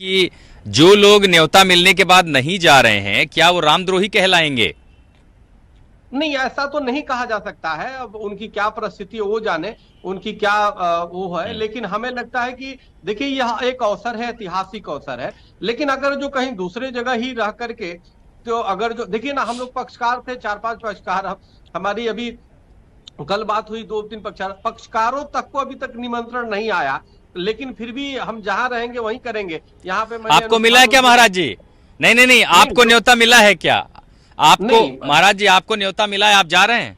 कि जो लोग न्योता मिलने के बाद नहीं जा रहे हैं, क्या वो रामद्रोही कहलाएंगे? नहीं, ऐसा तो नहीं कहा जा सकता है। अब उनकी क्या परिस्थिति है वो जाने, उनकी क्या वो है। हम्म। लेकिन हमें लगता है कि देखिए, यह एक अवसर है, ऐतिहासिक अवसर है। लेकिन अगर जो कहीं दूसरे जगह ही रह करके, तो अगर जो देखिए ना, हम लोग पक्षकार थे, चार पांच पक्षकार हमारी अभी कल बात हुई, दो तीन पक्षकारों तक को अभी तक निमंत्रण नहीं आया। लेकिन फिर भी हम जहां रहेंगे वहीं करेंगे। यहाँ पे मैंने आपको मिला है अनुष्ठान क्या उनको महाराज जी? नहीं नहीं नहीं, नहीं आपको जो न्योता मिला है क्या? आपको नहीं महाराज जी, आपको न्योता मिला है, आप जा रहे हैं?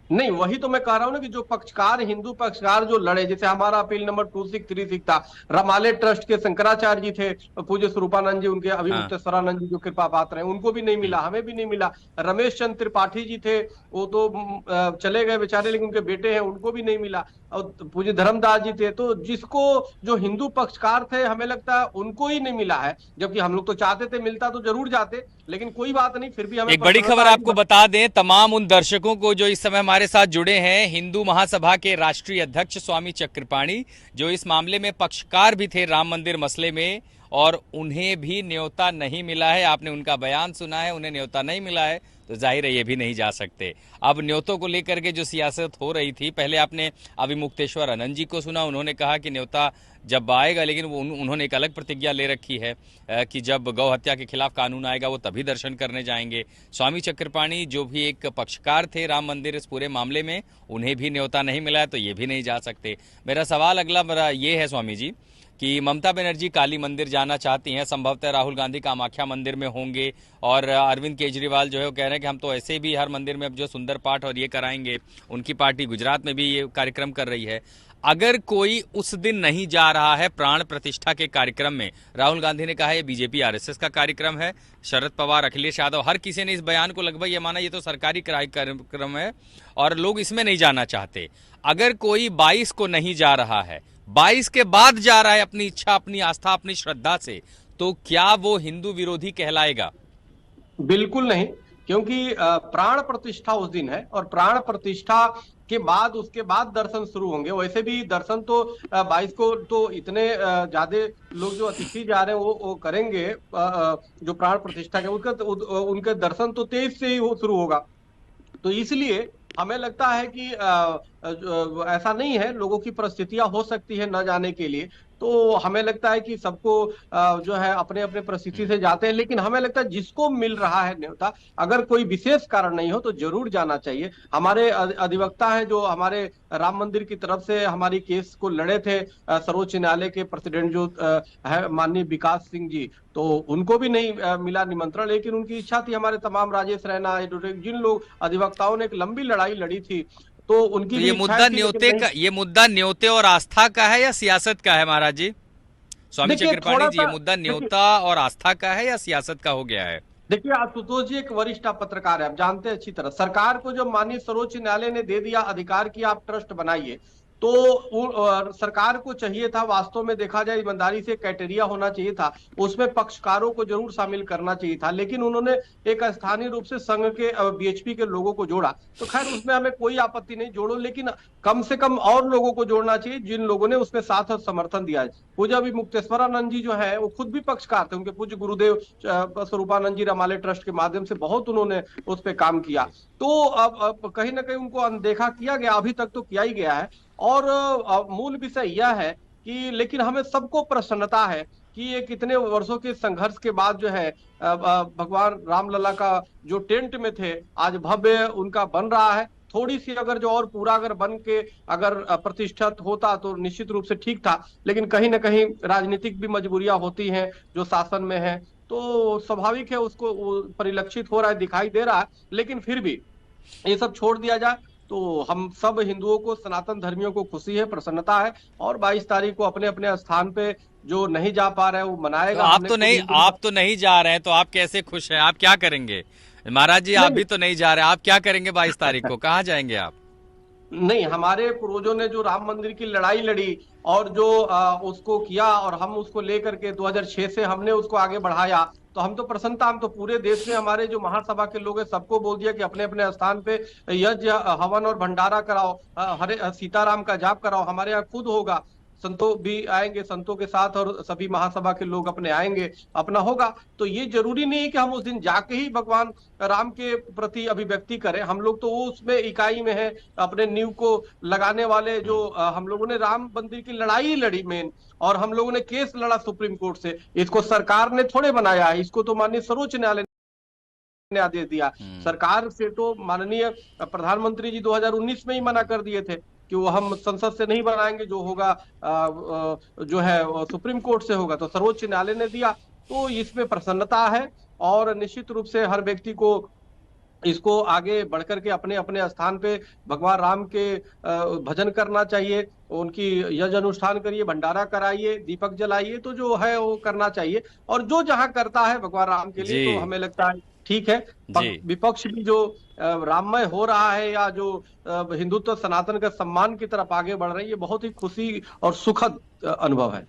नहीं, वही तो मैं कह रहा हूं ना कि जो पक्षकार, हिंदू पक्षकार जो लड़े, जैसे हमारा अपील नंबर 2636 था, रमाले ट्रस्ट के शंकराचार्य जी थे, पूज्य स्वरूपानंद जी, उनके हाँ। अभिमुक्तेश्वरानंद जी जो कृपा पात्र हैं, उनको भी नहीं हम्म। मिला, हमें भी नहीं मिला। रमेश चंद्र त्रिपाठी जी थे, वो तो चले गए बेचारे, लेकिन उनके बेटे हैं, उनको भी नहीं मिला। और पूज्य धर्मदास जी थे, तो जिसको जो हिंदू पक्षकार थे, हमें लगता है उनको ही नहीं मिला है। जबकि हम लोग तो चाहते थे मिलता तो जरूर जाते, लेकिन कोई बात नहीं, फिर भी हमें एक बड़ी खबर प्रसन्नता है आपको बता दें तमाम उन दर्शकों को जो इस समय हमारे साथ जुड़े हैं, हिंदू महासभा के राष्ट्रीय अध्यक्ष स्वामी चक्रपाणी, जो इस मामले में पक्षकार भी थे राम मंदिर मसले में, और उन्हें भी न्योता नहीं मिला है। आपने उनका बयान सुना है, उन्हें न्योता नहीं मिला है, तो जाहिर है ये भी नहीं जा सकते। अब न्योतों को लेकर के जो सियासत हो रही थी, पहले आपने अभिमुक्तेश्वर आनंद जी को सुना, उन्होंने कहा कि न्योता जब आएगा, लेकिन उन्होंने एक अलग प्रतिज्ञा ले रखी है कि जब गौ हत्या के खिलाफ कानून आएगा वो तभी दर्शन करने जाएंगे। स्वामी चक्रपाणी जो भी एक पक्षकार थे राम मंदिर इस पूरे मामले में, उन्हें भी न्योता नहीं मिला है, तो ये भी नहीं जा सकते। मेरा सवाल अगला मेरा ये है स्वामी जी कि ममता बनर्जी काली मंदिर जाना चाहती हैं, संभवतः राहुल गांधी कामाख्या मंदिर में होंगे, और अरविंद केजरीवाल जो है वो कह रहे हैं कि हम तो ऐसे भी हर मंदिर में अब जो सुंदर पाठ और ये कराएंगे। उनकी पार्टी गुजरात में भी ये कार्यक्रम कर रही है। अगर कोई उस दिन नहीं जा रहा है प्राण प्रतिष्ठा के कार्यक्रम में, राहुल गांधी ने कहा है ये बीजेपी आरएसएस का कार्यक्रम है, शरद पवार, अखिलेश यादव, हर किसी ने इस बयान को लगभग ये माना ये तो सरकारी कार्यक्रम है और लोग इसमें नहीं जाना चाहते। अगर कोई 22 को नहीं जा रहा है, 22 के बाद जा रहा है अपनी इच्छा, अपनी आस्था, अपनी श्रद्धा से, तो क्या वो हिंदू विरोधी कहलाएगा? बिल्कुल नहीं। क्योंकि प्राण प्रतिष्ठा उस दिन है, और प्राण प्रतिष्ठा के बाद, उसके बाद दर्शन शुरू होंगे। वैसे भी दर्शन तो 22 को तो इतने ज्यादा लोग जो अतिथि जा रहे हैं वो करेंगे, जो प्राण प्रतिष्ठा के उसका उनके दर्शन तो 23 से ही शुरू होगा। तो इसलिए हमें लगता है कि ऐसा नहीं है, लोगों की परिस्थितियां हो सकती है न जाने के लिए। तो हमें लगता है कि सबको जो है अपने अपने परिस्थिति से जाते हैं। लेकिन हमें लगता है जिसको मिल रहा है न्योता, अगर कोई विशेष कारण नहीं हो तो जरूर जाना चाहिए। हमारे अधिवक्ता हैं जो हमारे राम मंदिर की तरफ से हमारी केस को लड़े थे, सर्वोच्च न्यायालय के प्रेसिडेंट जो है माननीय विकास सिंह जी, तो उनको भी नहीं मिला निमंत्रण। लेकिन उनकी इच्छा थी, हमारे तमाम राजेश रैना, जिन लोग अधिवक्ताओं ने एक लंबी लड़ाई लड़ी थी, तो उनकी तो भी इच्छाएं थी, लेकिन नहीं। ये मुद्दा न्योते और आस्था का है या सियासत का है महाराज जी? स्वामी देखिए चक्रपाणी थोड़ा जी, ये सा, मुद्दा देखिए न्योता और आस्था का है या सियासत का हो गया है? देखिए आशुतोष जी एक वरिष्ठ पत्रकार है, आप जानते हैं अच्छी तरह। सरकार को जब माननीय सर्वोच्च न्यायालय ने दे दिया अधिकार कि आप ट्रस्ट बनाइए, तो सरकार को चाहिए था, वास्तव में देखा जाए ईमानदारी से, क्राइटेरिया होना चाहिए था, उसमें पक्षकारों को जरूर शामिल करना चाहिए था। लेकिन उन्होंने एक स्थानीय रूप से संघ के बीएचपी के लोगों को जोड़ा, तो खैर उसमें हमें कोई आपत्ति नहीं, जोड़ो, लेकिन कम से कम और लोगों को जोड़ना चाहिए जिन लोगों ने उसमें साथ और समर्थन दिया है। पूज्य अभी मुक्तेश्वरानंद जी जो है वो खुद भी पक्षकार थे, उनके पूज्य गुरुदेव स्वरूपानंद जी रमाले ट्रस्ट के माध्यम से बहुत उन्होंने उस पर काम किया। तो अब कहीं ना कहीं उनको अनदेखा किया गया, अभी तक तो किया ही गया है। और मूल विषय यह है कि, लेकिन हमें सबको प्रसन्नता है कि ये कितने वर्षों के संघर्ष के बाद जो है भगवान रामलला का जो टेंट में थे, आज भव्य उनका बन रहा है। थोड़ी सी अगर जो और पूरा अगर बन के अगर प्रतिष्ठित होता तो निश्चित रूप से ठीक था। लेकिन कहीं ना कहीं राजनीतिक भी मजबूरियां होती हैं जो शासन में है, तो स्वाभाविक है, उसको वो परिलक्षित हो रहा है, दिखाई दे रहा है। लेकिन फिर भी ये सब छोड़ दिया जाए तो हम सब हिंदुओं को, सनातन धर्मियों को खुशी है, प्रसन्नता है। और 22 तारीख को अपने अपने स्थान पे जो नहीं जा पा रहे हैं वो तो मनाएगा। हमने खुद हिंदू आप तो नहीं जा रहे हैं, तो आप कैसे खुश हैं? आप क्या करेंगे महाराज जी? आप नहीं भी तो नहीं जा रहे, आप क्या करेंगे 22 तारीख को? कहाँ जाएंगे आप? नहीं, हमारे पूर्वजों ने जो राम मंदिर की लड़ाई लड़ी और जो उसको किया, और हम उसको लेकर के 2006 से हमने उसको आगे बढ़ाया, तो हम तो प्रसन्नता, हम तो पूरे देश में हमारे जो महासभा के लोग हैं सबको बोल दिया कि अपने अपने स्थान पे यज्ञ, हवन और भंडारा कराओ, हरे सीताराम का जाप कराओ, हमारे यहाँ खुद होगा। संतों भी आएंगे, संतों के साथ, और सभी महासभा के लोग अपने आएंगे, अपना होगा। तो ये जरूरी नहीं है कि हम उस दिन जाके ही भगवान राम के प्रति अभिव्यक्ति करें। हम लोग तो वो उसमें इकाई में है, अपने नींव को लगाने वाले जो हम लोगों ने राम मंदिर की लड़ाई लड़ी मेन, और हम लोगों ने केस लड़ा सुप्रीम कोर्ट से। इसको सरकार ने थोड़े बनाया है, इसको तो माननीय सर्वोच्च न्यायालय ने आदेश दिया। सरकार से तो माननीय प्रधानमंत्री जी 2019 में ही मना कर दिए थे कि वो हम संसद से नहीं बनाएंगे, जो होगा जो है सुप्रीम कोर्ट से होगा। तो सर्वोच्च न्यायालय ने दिया, तो इसमें प्रसन्नता है, और निश्चित रूप से हर व्यक्ति को इसको आगे बढ़कर के अपने अपने स्थान पे भगवान राम के भजन करना चाहिए, उनकी यज्ञ अनुष्ठान करिए, भंडारा कराइए, दीपक जलाइए, तो जो है वो करना चाहिए। और जो जहां करता है भगवान राम के लिए, जी तो हमें लगता है ठीक है। जी विपक्ष भी जो राममय हो रहा है, या जो हिंदुत्व सनातन के सम्मान की तरफ आगे बढ़ रही है, बहुत ही खुशी और सुखद अनुभव है।